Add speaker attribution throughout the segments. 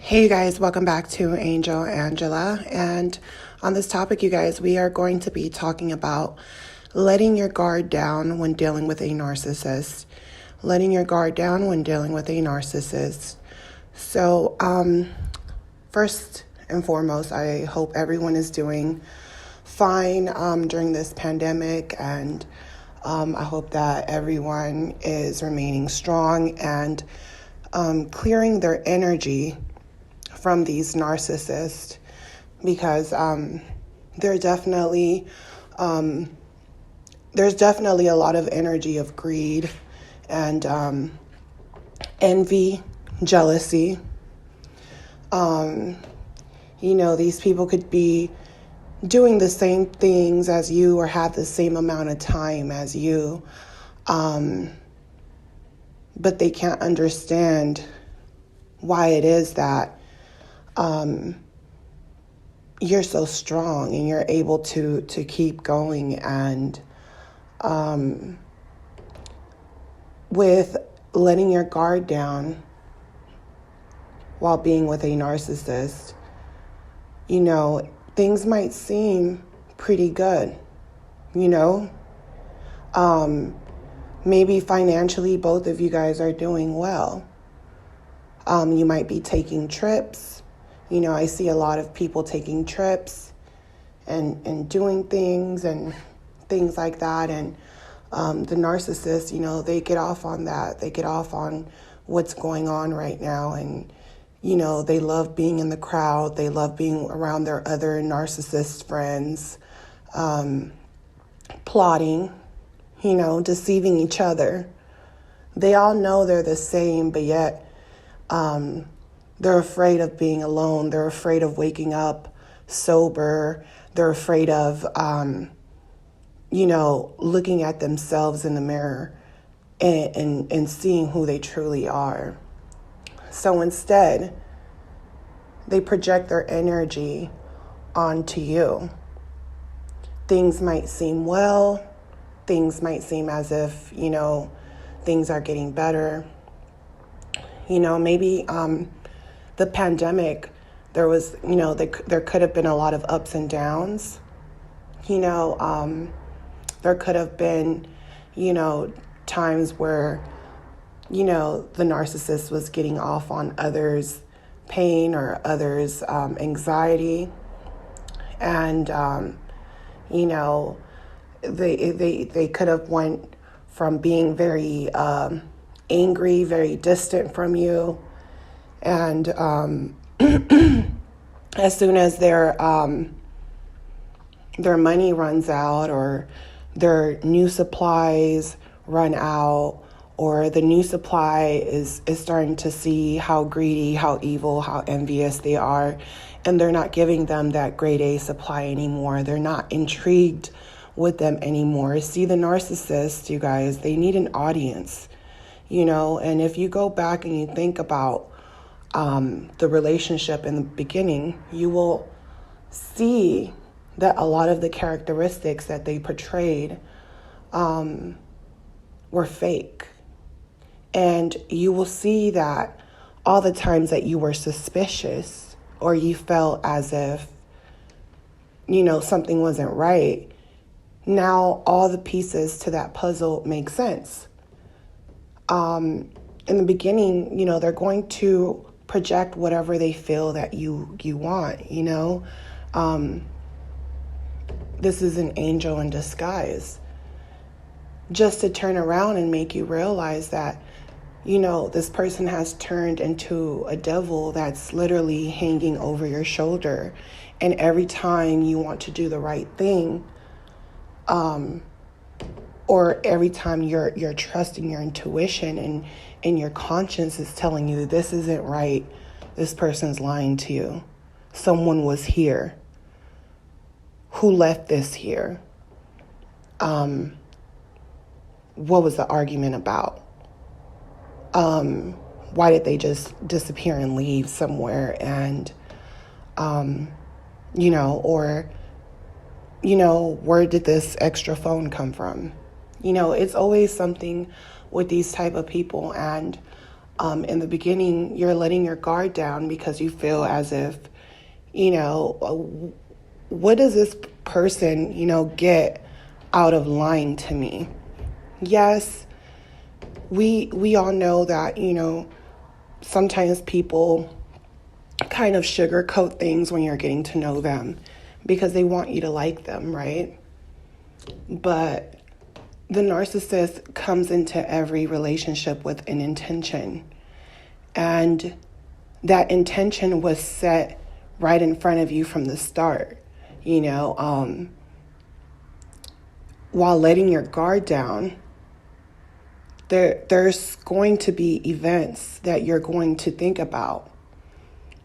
Speaker 1: Hey you guys, welcome back to Angel Angela. And on this topic, you guys, we are going to be talking about letting your guard down when dealing with a narcissist. Letting your guard down when dealing with a narcissist. So, first and foremost, I hope everyone is doing fine during this pandemic, and I hope that everyone is remaining strong and clearing their energy from these narcissists, because there's definitely a lot of energy of greed and envy, jealousy. These people could be doing the same things as you or have the same amount of time as you, but they can't understand why it is that you're so strong and you're able to keep going. And with letting your guard down while being with a narcissist, things might seem pretty good, maybe financially both of you guys are doing well. You might be taking trips. I see a lot of people taking trips and doing things and things like that. And the narcissists, they get off on that. They get off on what's going on right now. And, they love being in the crowd. They love being around their other narcissist friends, plotting, deceiving each other. They all know they're the same, but yet they're afraid of being alone. They're afraid of waking up sober. They're afraid of, looking at themselves in the mirror and seeing who they truly are. So instead, they project their energy onto you. Things might seem well. Things might seem as if, things are getting better. Maybe the pandemic, there was, there could have been a lot of ups and downs. There could have been, times where, the narcissist was getting off on others' pain or others' anxiety. And, they could have went from being very angry, very distant from you. And as soon as their money runs out, or their new supplies run out, or the new supply is starting to see how greedy, how evil, how envious they are, and they're not giving them that grade A supply anymore. They're not intrigued with them anymore. See, the narcissists, you guys, they need an audience, and if you go back and you think about the relationship in the beginning, you will see that a lot of the characteristics that they portrayed were fake. And you will see that all the times that you were suspicious or you felt as if, something wasn't right, now all the pieces to that puzzle make sense. In the beginning, they're going to project whatever they feel that you want, This is an angel in disguise, just to turn around and make you realize that, this person has turned into a devil that's literally hanging over your shoulder. And every time you want to do the right thing, or every time you're trusting your intuition and your conscience is telling you this isn't right, this person's lying to you. Someone was here. Who left this here? What was the argument about? Why did they just disappear and leave somewhere? And, where did this extra phone come from? It's always something with these type of people. And In the beginning, you're letting your guard down because you feel as if, what does this person, get out of lying to me? Yes, we all know that, sometimes people kind of sugarcoat things when you're getting to know them because they want you to like them, right? But the narcissist comes into every relationship with an intention. And that intention was set right in front of you from the start, while letting your guard down. There's going to be events that you're going to think about,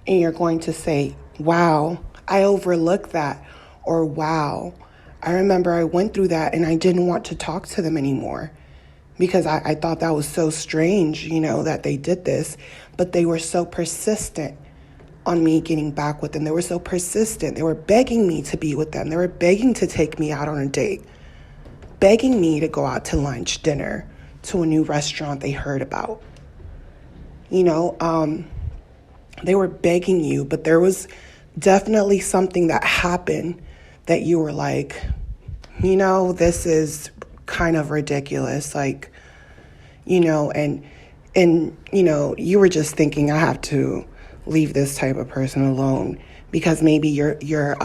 Speaker 1: and you're going to say, wow, I overlooked that, or wow, I remember I went through that and I didn't want to talk to them anymore because I thought that was so strange, that they did this, but they were so persistent on me getting back with them. They were so persistent. They were begging me to be with them. They were begging to take me out on a date, begging me to go out to lunch, dinner, to a new restaurant they heard about. They were begging you, but there was definitely something that happened that you were like, this is kind of ridiculous. Like, and you were just thinking, I have to leave this type of person alone because maybe your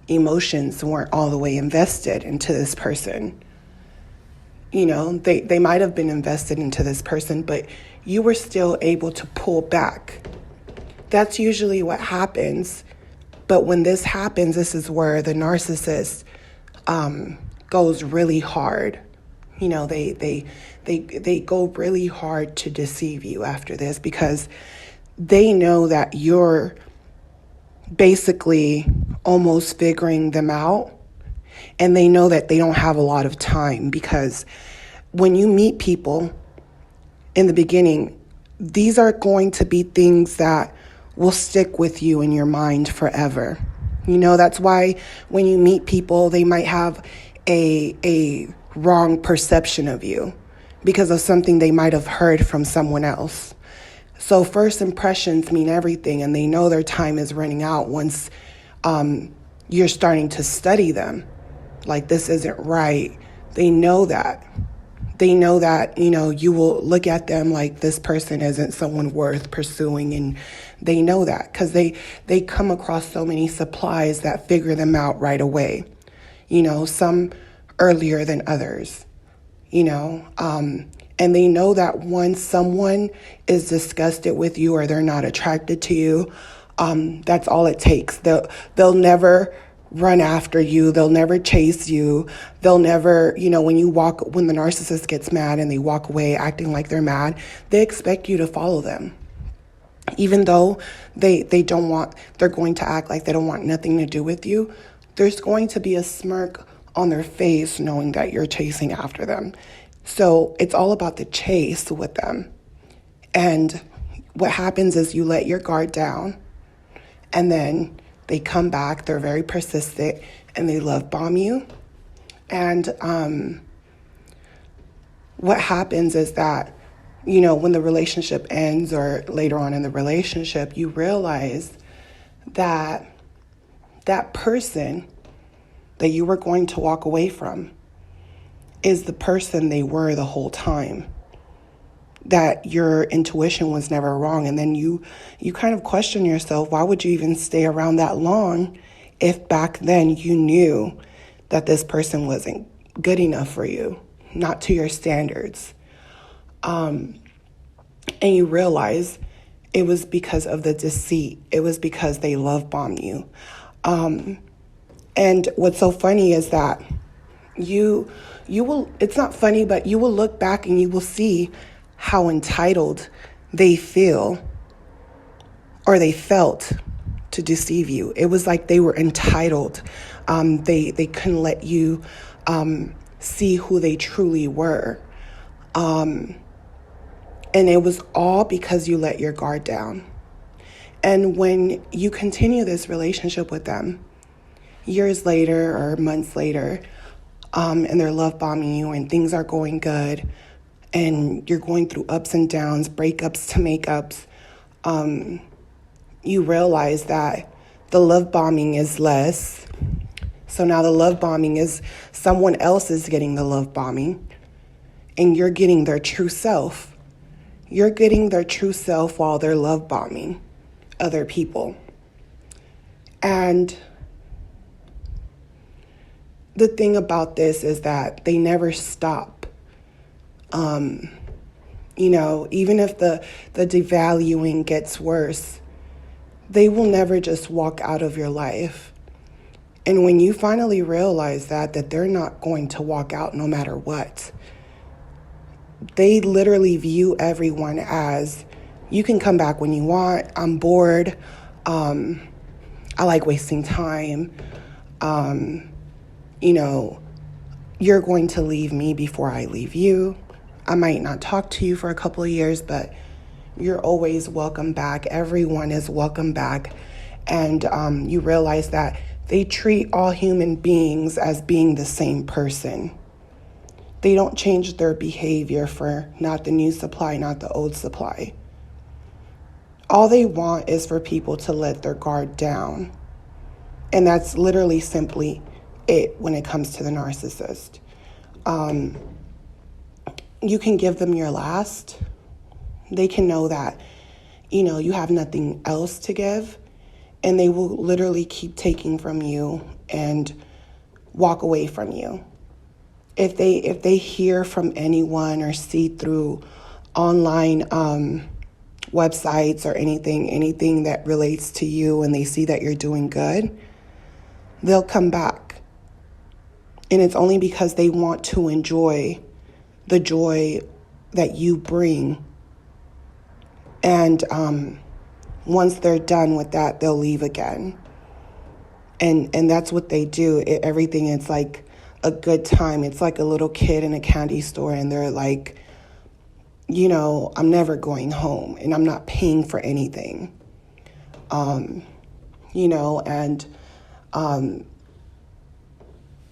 Speaker 1: emotions weren't all the way invested into this person. They might have been invested into this person, but you were still able to pull back. That's usually what happens. But when this happens, this is where the narcissist goes really hard. They go really hard to deceive you after this because they know that you're basically almost figuring them out. And they know that they don't have a lot of time because when you meet people in the beginning, these are going to be things that will stick with you in your mind forever. That's why when you meet people, they might have a wrong perception of you because of something they might have heard from someone else. So first impressions mean everything, and they know their time is running out once you're starting to study them. Like, this isn't right. They know that. They know that, you will look at them like this person isn't someone worth pursuing. And they know that because they come across so many supplies that figure them out right away. Some earlier than others, and they know that once someone is disgusted with you or they're not attracted to you, that's all it takes. They'll never run after you. They'll never chase you. They'll never, when the narcissist gets mad and they walk away acting like they're mad, they expect you to follow them. Even though they're going to act like they don't want nothing to do with you, there's going to be a smirk on their face knowing that you're chasing after them. So it's all about the chase with them. And what happens is you let your guard down, and then they come back, they're very persistent, and they love bomb you. And what happens is that, when the relationship ends or later on in the relationship, you realize that that person that you were going to walk away from is the person they were the whole time. That your intuition was never wrong. And then you kind of question yourself, why would you even stay around that long if back then you knew that this person wasn't good enough for you, not to your standards? And you realize it was because of the deceit. It was because they love bombed you. And what's so funny is that you will, it's not funny, but you will look back and you will see how entitled they feel or they felt to deceive you. It was like they were entitled. They couldn't let you see who they truly were. And it was all because you let your guard down. And when you continue this relationship with them, years later or months later, and they're love bombing you and things are going good, and you're going through ups and downs, breakups to makeups, you realize that the love bombing is less. So now the love bombing is someone else is getting the love bombing, and you're getting their true self. You're getting their true self while they're love bombing other people. And the thing about this is that they never stop. Even if the devaluing gets worse, they will never just walk out of your life. And when you finally realize that they're not going to walk out no matter what, they literally view everyone as, you can come back when you want, I'm bored, I like wasting time, you're going to leave me before I leave you. I might not talk to you for a couple of years, but you're always welcome back. Everyone is welcome back. And you realize that they treat all human beings as being the same person. They don't change their behavior for not the new supply, not the old supply. All they want is for people to let their guard down. And that's literally simply it when it comes to the narcissist. You can give them your last. They can know that, you have nothing else to give, and they will literally keep taking from you and walk away from you. If they hear from anyone or see through online websites or anything that relates to you, and they see that you're doing good, they'll come back. And it's only because they want to enjoy the joy that you bring. And once they're done with that, they'll leave again. And that's what they do. Everything is like a good time. It's like a little kid in a candy store, and they're like, I'm never going home, and I'm not paying for anything.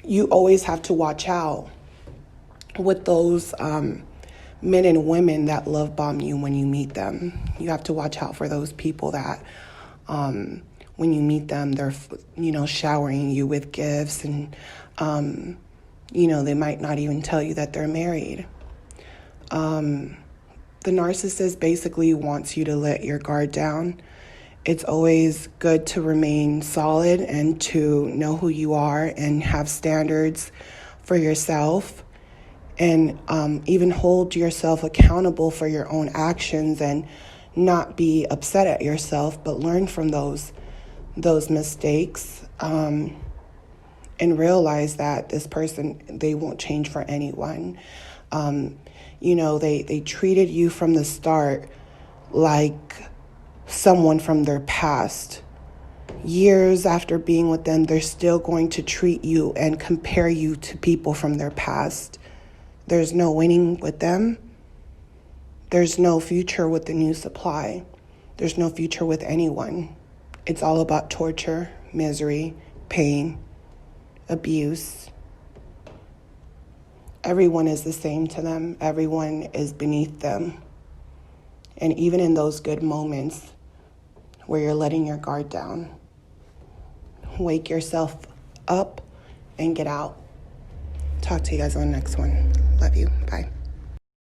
Speaker 1: You always have to watch out with those men and women that love bomb you when you meet them. You have to watch out for those people that when you meet them, they're, showering you with gifts, and, they might not even tell you that they're married. The narcissist basically wants you to let your guard down. It's always good to remain solid and to know who you are and have standards for yourself, and even hold yourself accountable for your own actions, and not be upset at yourself, but learn from those mistakes, and realize that this person, they won't change for anyone. They treated you from the start like someone from their past. Years after being with them, they're still going to treat you and compare you to people from their past. There's no winning with them. There's no future with the new supply. There's no future with anyone. It's all about torture, misery, pain, abuse. Everyone is the same to them. Everyone is beneath them. And even in those good moments where you're letting your guard down, wake yourself up and get out. Talk to you guys on the next one. Love you. Bye.